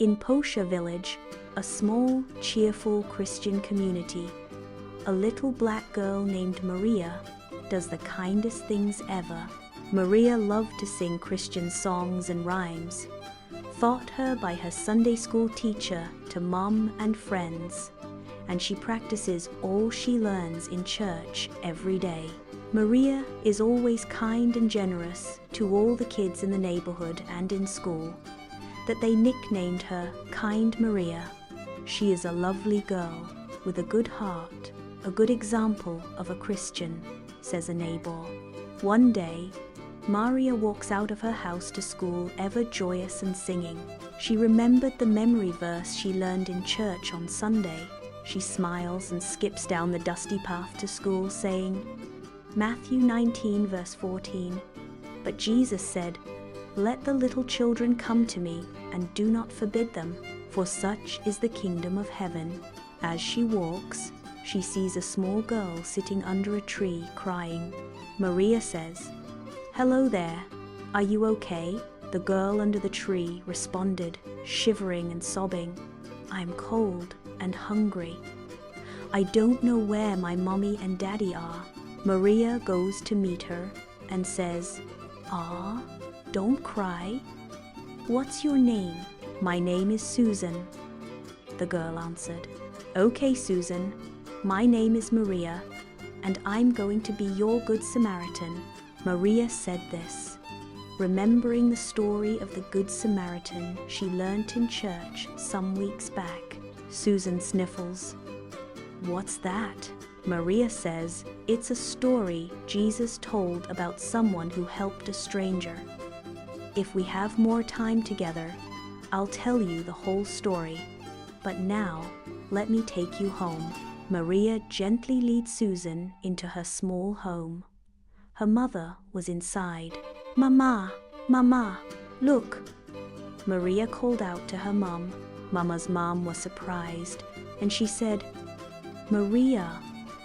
In Posha village, a small, cheerful Christian community, a little black girl named Maria does the kindest things ever. Maria loved to sing Christian songs and rhymes, taught her by her Sunday school teacher to mom and friends, and she practices all she learns in church every day. Maria is always kind and generous to all the kids in the neighborhood and in school, that they nicknamed her Kind Maria. She is a lovely girl with a good heart, a good example of a Christian, says a neighbor. One day, Maria walks out of her house to school ever joyous and singing. She remembered the memory verse she learned in church on Sunday. She smiles and skips down the dusty path to school, saying, Matthew 19 verse 14, "But Jesus said, 'Let the little children come to me, and do not forbid them, for such is the kingdom of heaven.'" As she walks, she sees a small girl sitting under a tree crying. Maria says, "Hello there, are you okay?" The girl under the tree responded, shivering and sobbing, "I'm cold and hungry. I don't know where my mommy and daddy are." Maria goes to meet her and says, "Ah, don't cry. What's your name?" "My name is Susan," the girl answered. "Okay, Susan, my name is Maria, and I'm going to be your good Samaritan." Maria said this, remembering the story of the Good Samaritan she learnt in church some weeks back. Susan sniffles. "What's that?" Maria says it's a story Jesus told about someone who helped a stranger. "If we have more time together, I'll tell you the whole story. But now, let me take you home." Maria gently leads Susan into her small home. Her mother was inside. "Mama, Mama, look!" Maria called out to her mom. Mama's mom was surprised, and she said, "Maria,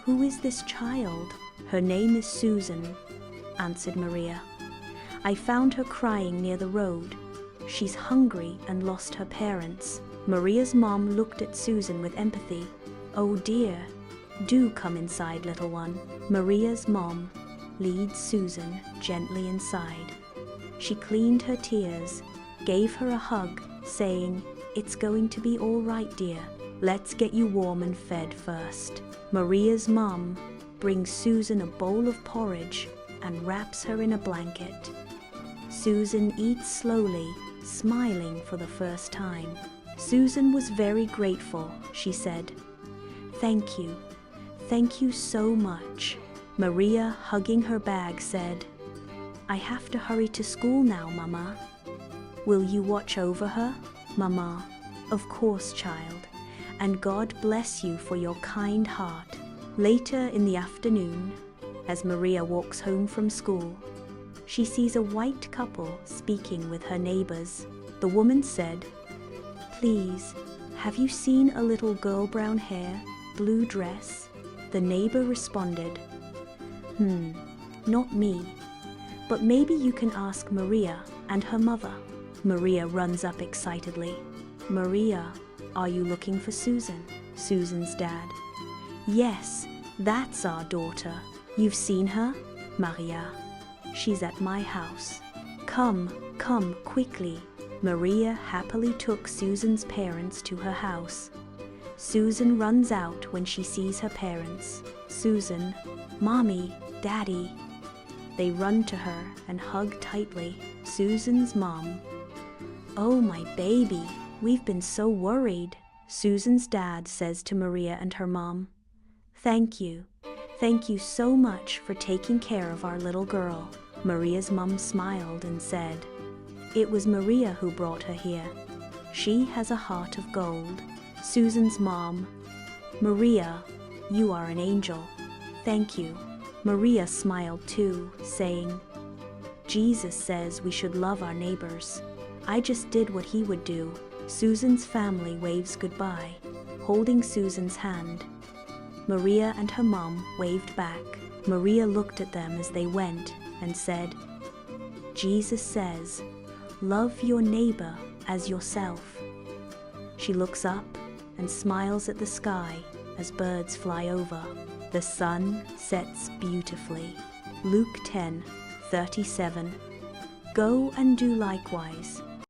who is this child?" "Her name is Susan," answered Maria. "I found her crying near the road. She's hungry and lost her parents." Maria's mom looked at Susan with empathy. "Oh dear, do come inside, little one." Maria's mom leads Susan gently inside. She cleaned her tears, gave her a hug, saying, "It's going to be all right, dear. Let's get you warm and fed first." Maria's mom brings Susan a bowl of porridge and wraps her in a blanket. Susan eats slowly, smiling for the first time. Susan was very grateful, she said. Thank you so much." Maria, hugging her bag, said, "I have to hurry to school now, Mama. Will you watch over her?" "Mama, of course, child, and God bless you for your kind heart." Later in the afternoon, as Maria walks home from school, she sees a white couple speaking with her neighbors. The woman said, "Please, have you seen a little girl, brown hair, blue dress?" The neighbor responded, "Not me, but maybe you can ask Maria and her mother." Maria runs up excitedly. "Maria, are you looking for Susan?" Susan's dad. "Yes, that's our daughter. You've seen her?" "Maria, she's at my house. Come, quickly." Maria happily took Susan's parents to her house. Susan runs out when she sees her parents. "Susan, Mommy, Daddy." They run to her and hug tightly. Susan's mom, "Oh, my baby, we've been so worried." Susan's dad says to Maria and her mom, Thank you so much for taking care of our little girl." Maria's mom smiled and said, "It was Maria who brought her here. She has a heart of gold." Susan's mom, "Maria, you are an angel. Thank you." Maria smiled too, saying, "Jesus says we should love our neighbors. I just did what he would do." Susan's family waves goodbye, holding Susan's hand. Maria and her mom waved back. Maria looked at them as they went and said, "Jesus says, love your neighbor as yourself." She looks up and smiles at the sky as birds fly over. The sun sets beautifully. Luke 10:37. Go and do likewise.